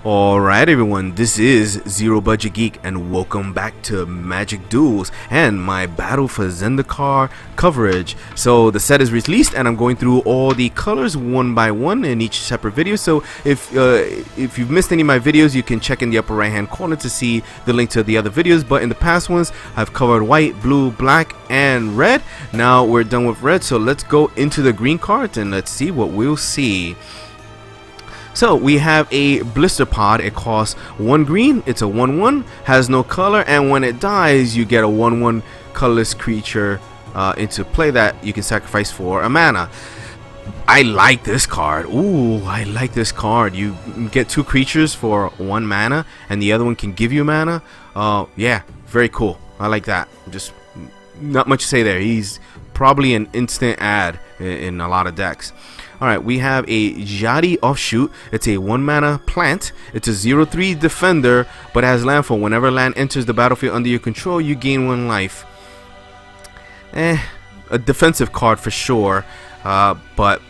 Alright everyone, this is Zero Budget Geek and welcome back to Magic Duels and my Battle for Zendikar coverage. So the set is released and I'm going through all the colors one by one in each separate video. So if you've missed any of my videos, you can check in the upper right hand corner to see the link to the other videos. But in the past ones, I've covered white, blue, black, and red. Now we're done with red, so let's go into the green cards and let's see what we'll see. So we have a Blister Pod. It costs 1 green, it's a 1/1, has no color, and when it dies you get a 1/1 colorless creature into play that you can sacrifice for a mana. I like this card. Ooh, I like this card. You get 2 creatures for 1 mana and the other one can give you mana. Yeah, very cool. I like that. Just not much to say there. He's probably an instant add in a lot of decks. Alright, we have a Jadi Offshoot. It's a 1 mana plant. It's a 0/3 defender, but has landfall. Whenever land enters the battlefield under your control, you gain 1 life. A defensive card for sure, but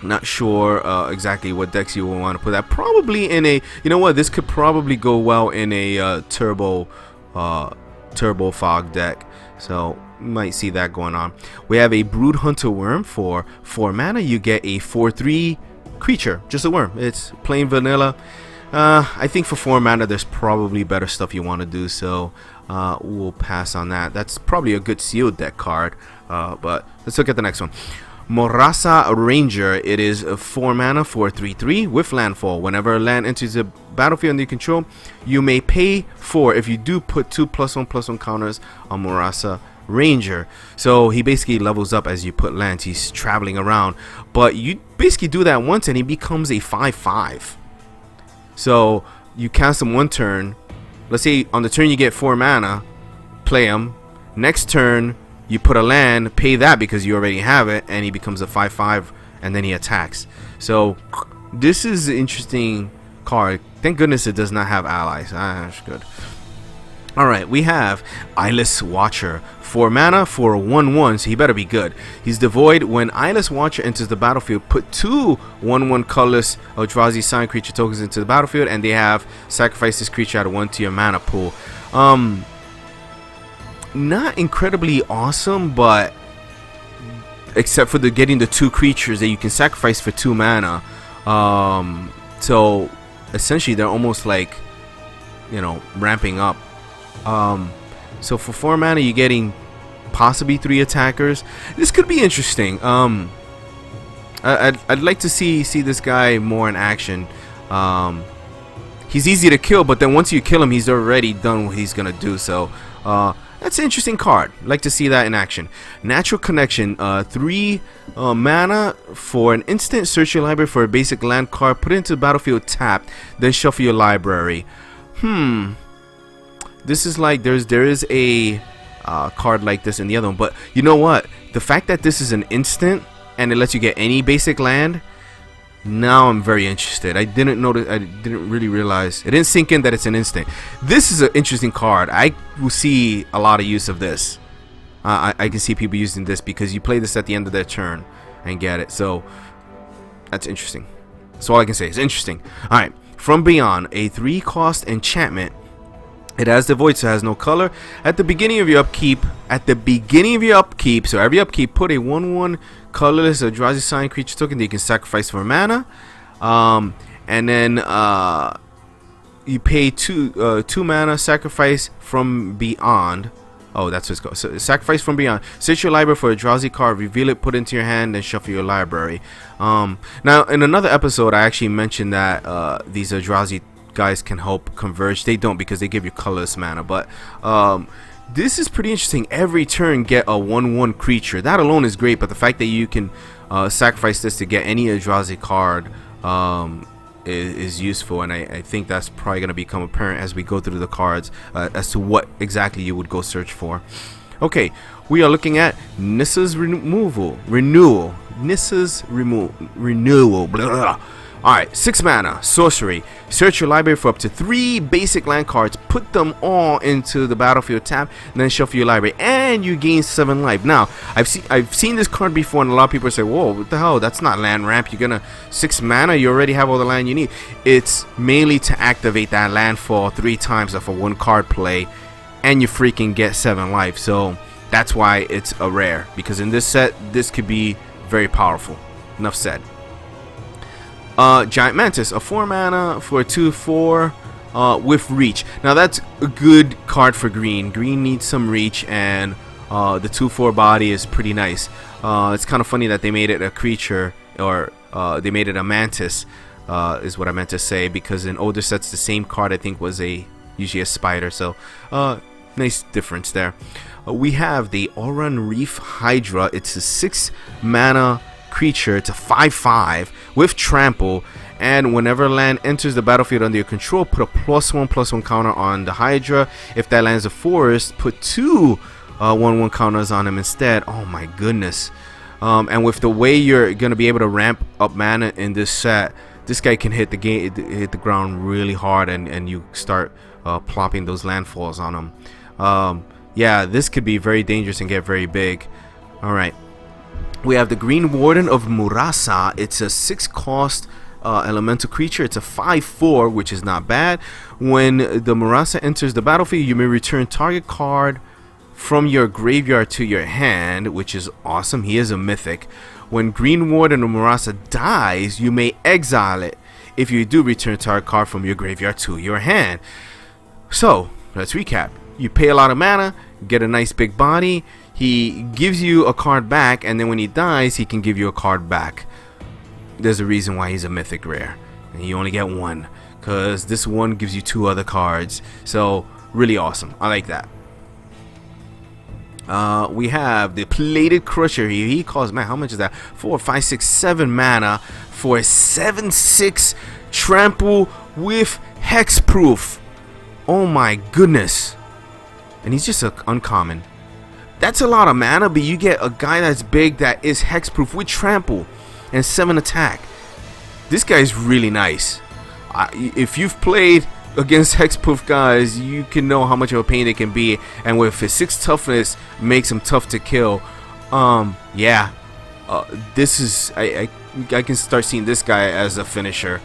not sure exactly what decks you will want to put that. Probably in a, you know what, this could probably go well in a turbo fog deck. So might see that going on. We have a Brood Hunter Worm for 4 mana. You get a 4/3 creature, just a worm. It's plain vanilla. I think for 4 mana there's probably better stuff you want to do, so we'll pass on that. That's probably a good sealed deck card, but let's look at the next one. Raisa Ranger. It is a 4 mana for 3/3 with landfall. Whenever land enters the battlefield under your control, you may pay 4 if you do put 2 +1/+1 counters on Raisa Ranger. So he basically levels up as you put lands. He's traveling around, but you basically do that once and he becomes a 5/5. So you cast him 1 turn. Let's say on the turn you get 4 mana, play him. Next turn you put a land, pay that because you already have it, and he becomes a 5/5 and then he attacks. So this is an interesting card. Thank goodness it does not have allies. That's good. Alright, we have Eyeless Watcher. 4 mana for a 1/1, so he better be good. He's devoid. When Eyeless Watcher enters the battlefield, put 2 1/1 colorless Eldrazi sign creature tokens into the battlefield, and they have sacrificed this creature out of 1 to your mana pool. Not incredibly awesome, but except for getting the 2 creatures that you can sacrifice for 2 mana. So essentially they're almost like, you know, ramping up. So for 4 mana you're getting possibly 3 attackers. This could be interesting. I'd like to see this guy more in action. He's easy to kill, but then once you kill him he's already done what he's gonna do. So that's an interesting card. Like to see that in action. Natural Connection. 3 mana for an instant. Search your library for a basic land card, put it into the battlefield tapped, then shuffle your library. This is like there is a card like this in the other one, but you know what? The fact that this is an instant and it lets you get any basic land, now I'm very interested. I didn't notice. I didn't really realize. It didn't sink in that it's an instant. This is an interesting card. I will see a lot of use of this. I can see people using this because you play this at the end of their turn and get it. So that's interesting. That's all I can say. It's interesting. All right. From Beyond, a 3-cost enchantment. It has the void, so it has no color. At the beginning of your upkeep, so every upkeep, put a 1/1 colorless Eldrazi sign creature token that you can sacrifice for mana. And then you pay 2 mana, sacrifice from Beyond. Oh, that's what it's called. So sacrifice from Beyond. Search your library for a Eldrazi card, reveal it, put it into your hand, then shuffle your library. Now, in another episode, I actually mentioned that these Eldrazi guys can help converge. They don't because they give you colorless mana, but this is pretty interesting. Every turn get a 1/1 creature. That alone is great, but the fact that you can sacrifice this to get any Eldrazi card is useful, and I think that's probably going to become apparent as we go through the cards as to what exactly you would go search for. Okay, we are looking at Nissa's Renewal. Nissa's Renewal. Blah. Alright, 6 mana, sorcery. Search your library for up to 3 basic land cards, put them all into the battlefield tab, and then shuffle your library, and you gain 7 life. Now, I've seen this card before, and a lot of people say, whoa, what the hell, that's not land ramp, you're gonna 6 mana, you already have all the land you need. It's mainly to activate that landfall 3 times off a 1 card play, and you freaking get 7 life. So that's why it's a rare, because in this set, this could be very powerful. Enough said. Giant Mantis, a 4 mana for a 2/4 with reach. Now that's a good card for green. Green needs some reach, and the 2/4 body is pretty nice. It's kind of funny that they made it a creature, or they made it a Mantis, is what I meant to say, because in older sets the same card I think was usually a spider. So nice difference there. We have the Outrun Reef Hydra. It's a 6 mana creature. It's a 5/5 with trample, and whenever land enters the battlefield under your control, put a +1/+1 counter on the Hydra. If that land's a forest, put 2 1/1 counters on him instead. Oh my goodness. And with the way you're gonna be able to ramp up mana in this set, this guy can hit the ground really hard, and you start plopping those landfalls on him. Yeah, this could be very dangerous and get very big. Alright, we have the Green Warden of Moodrasa. It's a 6 cost elemental creature. It's a 5/4, which is not bad. When the Moodrasa enters the battlefield, you may return target card from your graveyard to your hand, which is awesome. He is a mythic. When Green Warden of Moodrasa dies, you may exile it. If you do, return target card from your graveyard to your hand. So let's recap. You pay a lot of mana, get a nice big body. He gives you a card back, and then when he dies, he can give you a card back. There's a reason why he's a mythic rare, and you only get 1, because this one gives you 2 other cards. So really awesome. I like that. We have the Plated Crusher here. He costs, man, how much is that? 4, 5, 6, 7 mana for a 7/6 trample with hexproof. Oh my goodness. And he's just an uncommon. That's a lot of mana, but you get a guy that's big that is hexproof with trample and 7 attack. This guy's really nice. If you've played against hexproof guys, you can know how much of a pain they can be, and with his 6 toughness makes him tough to kill. Yeah, this is I can start seeing this guy as a finisher.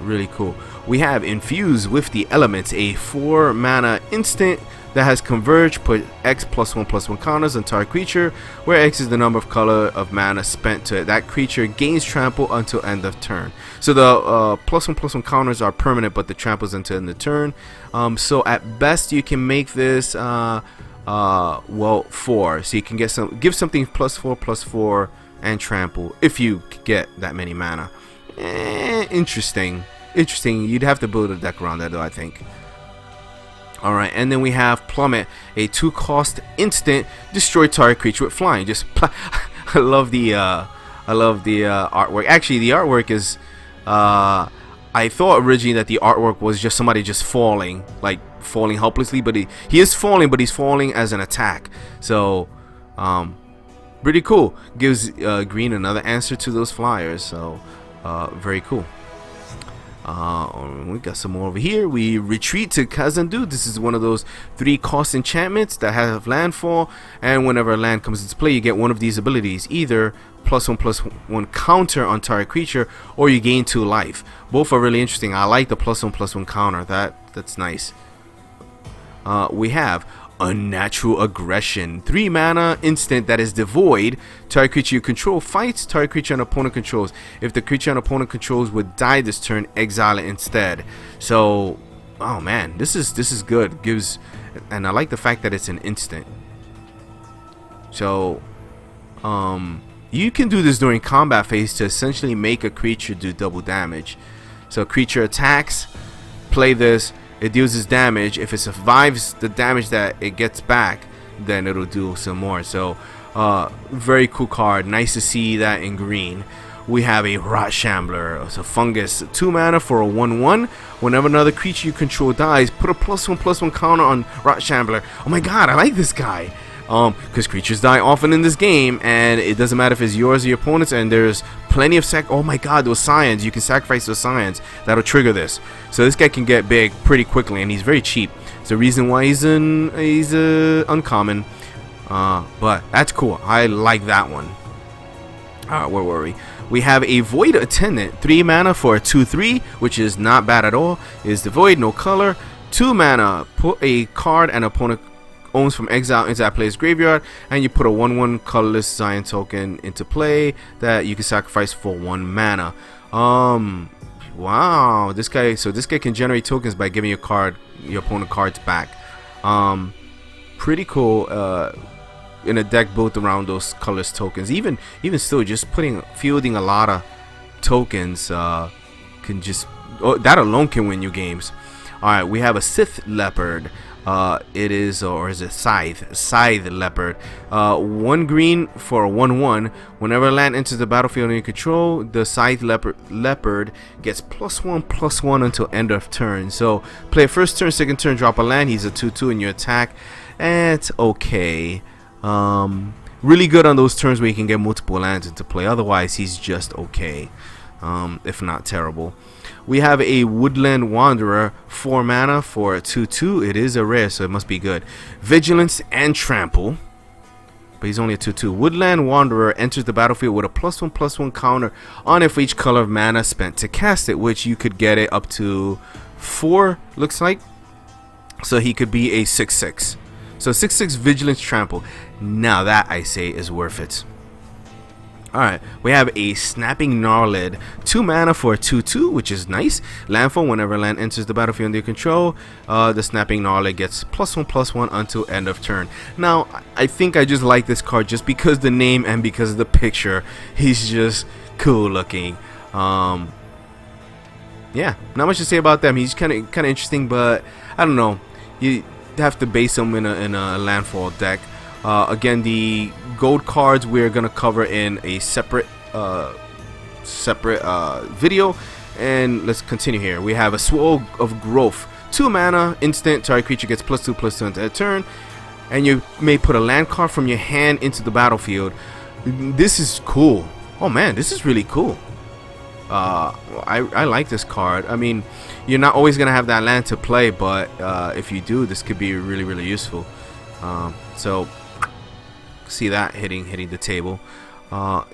Really cool. We have Infused with the Elements, a 4 mana instant that has Converge. Put X +1/+1 counters on target creature, where X is the number of color of mana spent to it. That creature gains trample until end of turn. So the +1/+1 counters are permanent, but the tramples until end of turn. So at best you can make this well 4. So you can give something +4/+4 and trample if you get that many mana. Interesting. You'd have to build a deck around that though, I think. Alright, and then we have Plummet, a 2 cost instant, destroy target creature with flying. Just I love the artwork. Actually, the artwork is I thought originally that the artwork was just somebody just falling, like falling helplessly, but he is falling, but he's falling as an attack. So pretty cool. Gives green another answer to those flyers. So very cool. We got some more over here. We retreat to Kazandu. This is one of those 3 cost enchantments that have landfall, and whenever a land comes into play, you get one of these abilities, either +1/+1 counter on target creature, or you gain 2 life. Both are really interesting. I like the +1/+1 counter. That's nice. We have Unnatural Aggression, 3 mana instant that is devoid. Target creature you control fights target creature an opponent controls. If the creature an opponent controls would die this turn, exile it instead. So, oh man, this is good. Gives, and I like the fact that it's an instant. So, you can do this during combat phase to essentially make a creature do double damage. So, creature attacks, play this. It deals its damage. If it survives the damage that it gets back, then it'll do some more. So very cool card. Nice to see that in green. We have a Rot Shambler. It's a fungus, 2 mana for a 1/1. Whenever another creature you control dies, put a +1/+1 counter on Rot Shambler. Oh my god, I like this guy. Because creatures die often in this game, and it doesn't matter if it's yours or your opponent's, and there's plenty of oh my god, those scions, you can sacrifice those scions, that'll trigger this. So this guy can get big pretty quickly, and he's very cheap. It's the reason why he's uncommon, but that's cool. I like that one. Where were we? We have a Void Attendant, 3 mana for a 2/3, which is not bad at all. Is the Void, no color, 2 mana, put a card an opponent owns from exile into that player's graveyard, and you put a 1/1 colorless Zion token into play that you can sacrifice for 1 mana. Wow, this guy can generate tokens by giving your opponent cards back. Pretty cool. In a deck built around those colorless tokens. Even still, just fielding a lot of tokens can just that alone can win you games. All right, we have a Sith Leopard. It is, or is it Scythe Leopard. 1 green for a 1/1. Whenever a land enters the battlefield under your control, the Scythe Leopard gets +1/+1 until end of turn. So play first turn, second turn, drop a land. He's a 2/2 in your attack. And it's okay. Really good on those turns where you can get multiple lands into play. Otherwise, he's just okay, if not terrible. We have a Woodland Wanderer, 4 mana for a 2/2. It is a rare, so it must be good. Vigilance and Trample, but he's only a 2/2. Woodland Wanderer enters the battlefield with a +1/+1 counter on it for each color of mana spent to cast it, which you could get it up to 4, looks like. So he could be a 6/6. So 6/6 Vigilance Trample. Now that, I say, is worth it. Alright, we have a Snapping Gnarlid, 2 mana for a 2/2, which is nice. Landfall, whenever land enters the battlefield under your control, the Snapping Gnarlid gets +1/+1 until end of turn. Now, I think I just like this card just because the name and because of the picture. He's just cool looking. Yeah, not much to say about them. He's kind of interesting, but I don't know. You have to base him in a landfall deck. Again, the gold cards we're gonna cover in a separate video, and let's continue here. We have a Swirl of Growth, 2 mana, instant. Target creature gets +2/+2 until turn, and you may put a land card from your hand into the battlefield. This is cool. Oh man, this is really cool. I like this card. I mean, you're not always gonna have that land to play, but if you do, this could be really useful. So see that hitting the table.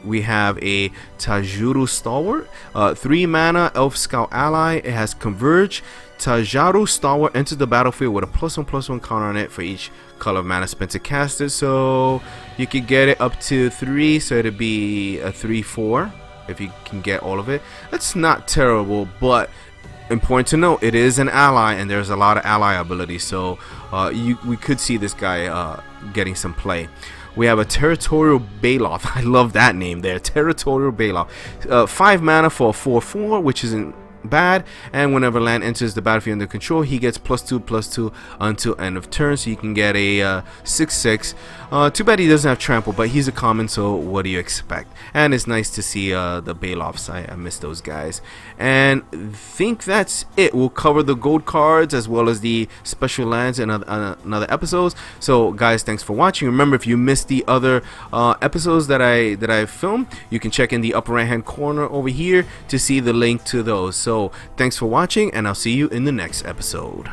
We have a Tajaru Stalwart, 3 mana Elf Scout ally. It has Converge. Tajaru Stalwart enters the battlefield with a +1/+1 counter on it for each color of mana spent to cast it. So you could get it up to 3, so it'd be a 3/4 if you can get all of it. That's not terrible, but important to note, it is an ally, and there's a lot of ally ability, so we could see this guy getting some play. We have a Territorial Bailoff. I love that name there, Territorial Bailoff. 5 mana for a 4/4, which isn't bad, and whenever land enters the battlefield under control, he gets +2/+2 until end of turn, so you can get a 6/6. Too bad he doesn't have Trample, but he's a common, so what do you expect? And it's nice to see the Bailoffs. I miss those guys. And think that's it. We'll cover the gold cards as well as the special lands in another episodes. So guys, thanks for watching. Remember, if you missed the other episodes that I filmed, you can check in the upper right hand corner over here to see the link to those. So thanks for watching, and I'll see you in the next episode.